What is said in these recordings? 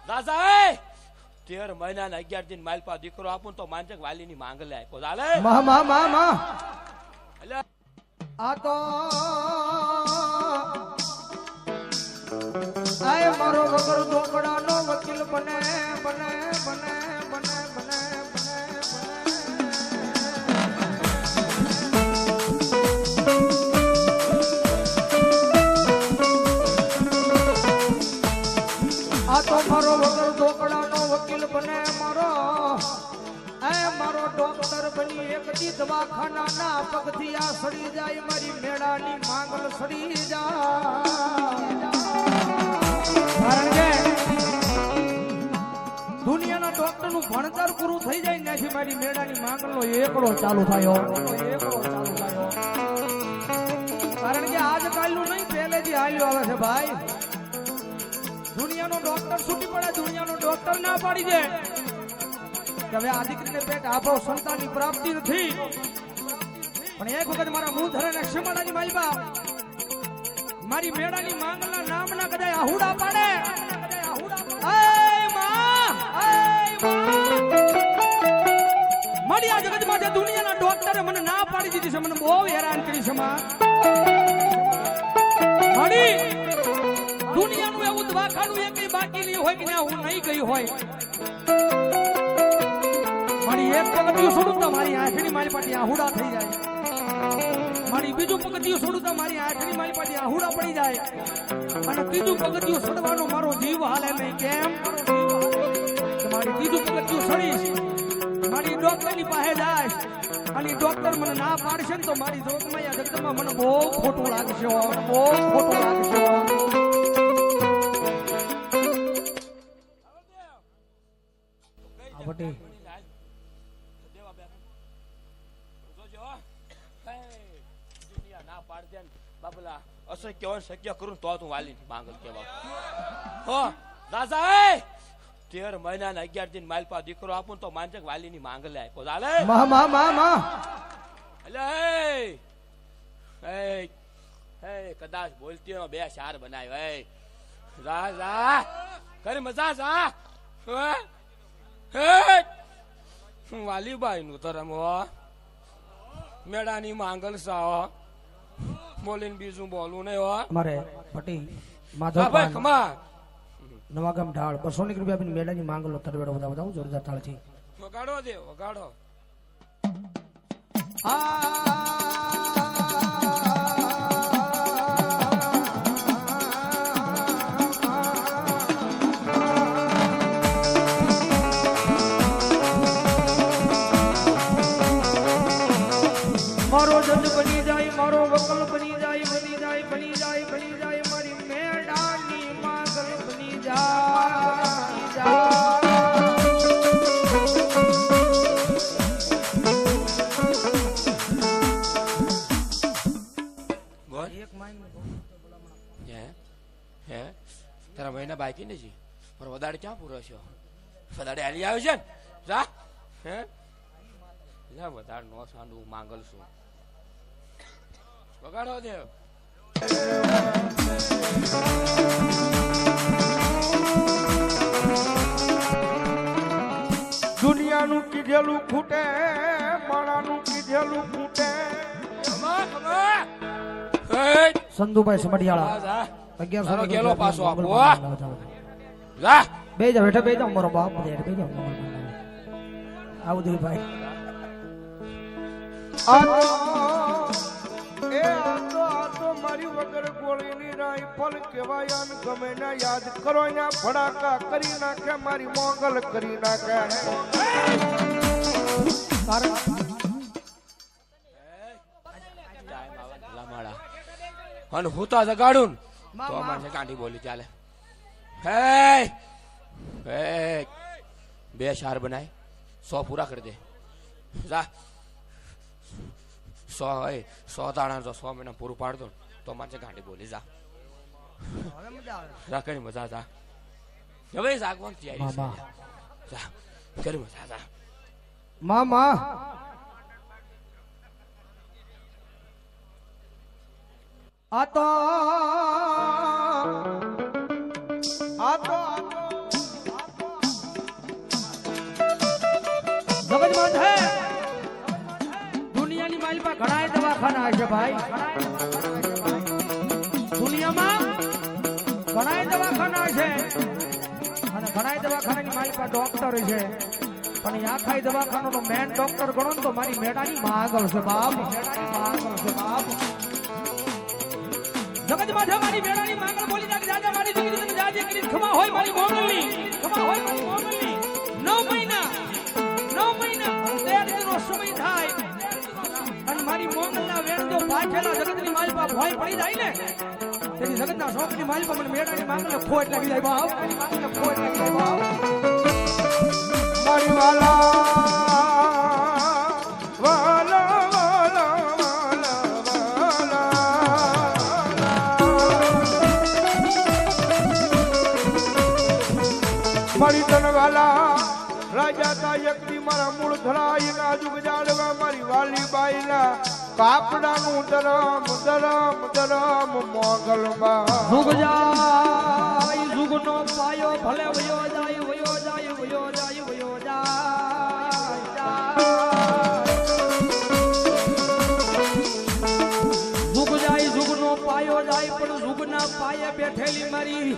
રાજા 13 મહિના ને 11 દિન માલપા દીકરો આપું તો માંજક વાલી ની માંગ લે આપ્યો ચાલે એટલે આ તો આય મારો વગર ઢોકળાનો વકીલ બને બને બને બને બને આ તો મારો વગર ઢોકળાનો વકીલ બને મારો ડોક્ટર બની એક દી દવાખાનાના પગથિયા સડી જાય મારી મેળાની માંગલ સડી જાય કારણ કે દુનિયાના ડોક્ટર નું ભણતર પૂરું થઈ જાય ત્યાંથી મારી મેળાની માંગલનો એકડો ચાલુ થયો કારણ કે આજકાલનું નહીં પહેલેથી હાલ્યું આવે છે ભાઈ દુનિયાનો ડોક્ટર છૂટી પડે દુનિયાનો ડોક્ટર ના પાડી દે હવે આ દીકરીને પેટ આપો સંતાનની પ્રાપ્તિ નથી પણ એક વખત મારા મું ધરે ક્ષમાડાની માલબા મારી મેળાની માંગલના નામના કદાચ આહુડા પાડે મારી આ જગતમાં જે દુનિયાના ડોક્ટરે મને ના પાડી દીધી છે મને બહુ હેરાન કરી છે મારી દુનિયાનું એવું દવાખાનું એક બાકી નહીં હોય કે હું નહીં ગઈ હોય મારી એક પગથિયું છોડું તો મારી આંખની મારી પાટી આહુડા થઈ જાય મારી બીજું પગથિયું છોડું તો મારી આંખની મારી પાટી આહુડા પડી જાય અને ત્રીજું પગથિયું છોડવાનો મારો જીવ હાલે નહીં કેમ મારી ત્રીજું પગથિયું છોડીશ મારી ડોક્ટરની પાસે જાય અને ડોક્ટર મને ના પાડશે ને તો મારી જોગમાં જગતમાં મને બહુ ખોટું લાગશે બહુ ખોટું લાગશે બાબલા અશક્ય હોય શક્ય કરું તો તું વાલી માંગલ કેવા હો રાજા 13 મહિના ને 11 દિન માલપા દીકરો આપું તો માંજક વાલી ની માંગ લે આપ્યો ચાલે એટલે કદાચ બોલતી હોય 2 4 બનાવ્યો રાજા કરે મજા જા વાલીબાઈ નું તરમ મેળાની માંગલ સા બોલીને બીજું બોલું નહીં હો મારે પટી માધવભાઈ ખમા નવાગામ ઢાળ 200 રૂપિયા આપીને મેળાની માંગલો તરવેડો બતાવું જોરદાર તાળથી વગાડો દે વગાડો મારો જજ બની જાય મારો વકલ બની જાય બની જાય બની જાય બની જાય મારી મેળાની માંગલ બની જાય તારા મહિના બાકી નથી પણ વધારે ક્યાં પૂરો છો વધારે હાલી આવ્યો છે ને જા હે વધારે નો સાંડું માંગલ છું વગાડો દેવ દુનિયાનું કીધેલું ખૂટે માણાનું કીધેલું ખૂટે સંધુભાઈ સમડિયાળા 1100 ગેલો પાછો આપો જા બે જા બેઠા બે જા મારો બાપ બે જા આવું દે ભાઈ આ મારી વગર ગોળીની રાઈફલ કેવાય ગમે ના યાદ કરો ના ફડાકા કરી નાખે મારી મોગલ કરી નાખે અને હું તો જગાડું તો મને કાંઠી બોલી ચાલે હે 2 4 બનાય 100 પૂરા કરી દે જા 100 દાણા જો 100 મહિના પૂરું પાડ દો તો મને ગાંડી બોલી જા જા કરી મજા જા હવે જાગવાન તૈયારી જા કરી મજા જા મામા આ તો જગતમાં છે દુનિયાની માલમાં ઘણાય દવાખાના છે ભાઈ દુનિયામાં ઘણાય દવાખાના છે અને ઘણાય દવાખાનાની માલમાં ડોક્ટર છે પણ આખા દવાખાનાનો મેન ડોક્ટર ગણો ને તો મારી મેડાની માંગલ છે બાપ મેડાની માંગલ છે બાપ જગતમાં છે મારી મેડાની માંગલ બોલી નાખ જાજા મારી દીકરી તને જાજે કરી ખમા હોય મારી મોગલની 9 મહિના 13 દિનનો સમય થાય અને મારી મોગલના વેણ જો પાછેલા જગતની માલપા ભોય પડી જાય ને તેની જગતના શોકની માલપા મને મેડાની માંગલને ખોટ લાગી જાય બાપ મારી માંગલને ખોટ લાગી જાય બાપ મારી વાલા વાલા વાલા વાલા મારી તન વાલા રાજા તાયકની મારા મૂળ ધરાઈ નાજુક જાડવા મારી વાલી બાઈના કાપડાનું ધરમ ધરમ ધરમ મોગલમાં જુગ જાય જુગનો પાયો ભલે વયો જાય વયો જાય વયો જાય વયો જાય જુગ જાય જુગનો પાયો જાય પણ જુગના પાયે બેઠેલી મારી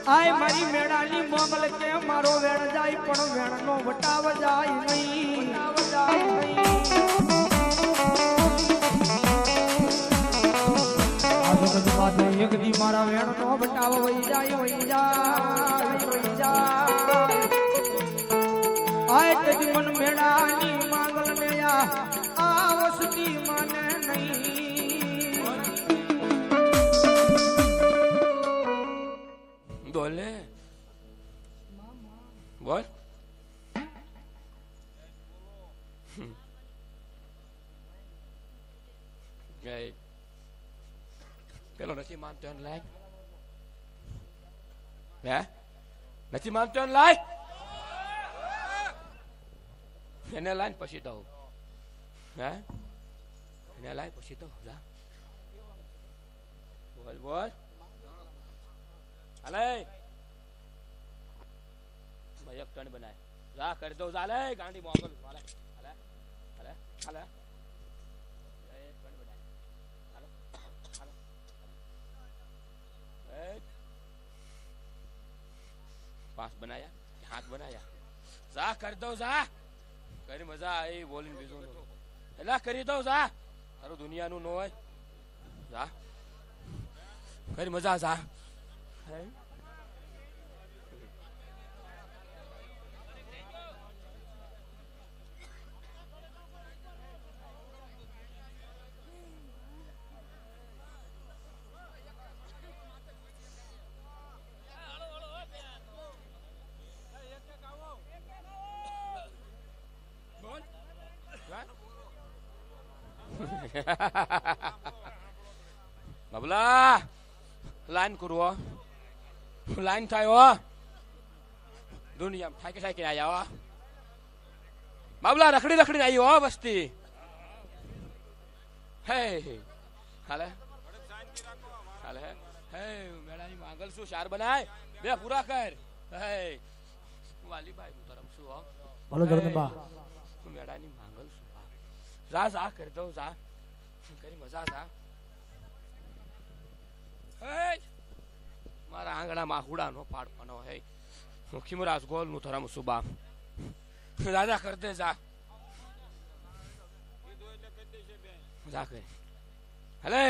આય મારી મેળાની મોગલ કે મારો વેણ જાય પણ વેણનો વટાવ જાય નહીં જાય નહીં એક દી મારા વેણ નો બટાવો વહી જાય વહી જાય વહી જાય આય તે મન મેળાની માંગલ ને આ વસતી માને નહીં બોલે બોલ ગઈ પેલો નથી માનતો એને લાય હે નથી માનતો એને લાય એને લાય પછી દઉં હે એને લાય પછી દઉં જા બોલ બોલ હાલે ભાઈ એક ટન બનાય જા કરી દઉં જા લે ગાંડી મોગલ હાલે હાલે હાલે હાલે पास बनाया हाथ बनाया जा कर दो जा કરી મજા આવી બોલીને બીજું એલા કરી દો જા તારું દુનિયાનું નો હોય જા કરી મજા જા બાબલા લાઈન કરવો લાઈન થાય દુનિયા ઠાકી ઠાકી આવ્યા બાબલા રખડી રખડી આવ્યો વસ્તી હે હાલે હાલે હે મેળાની માંગલ શું શાર બનાય બે પૂરા કર હે વાલીભાઈ હું તરફ શું બોલો જગદંબા મેળાની માંગલ શું જા જા કરી દઉં જા કરી મજા જા મારા આંગણામાં હુડા નો પાડવાનો હે હું ખીમરાજ ગોલ નું ધરમ સુબા દાદા કરતે જા જા કરી હલે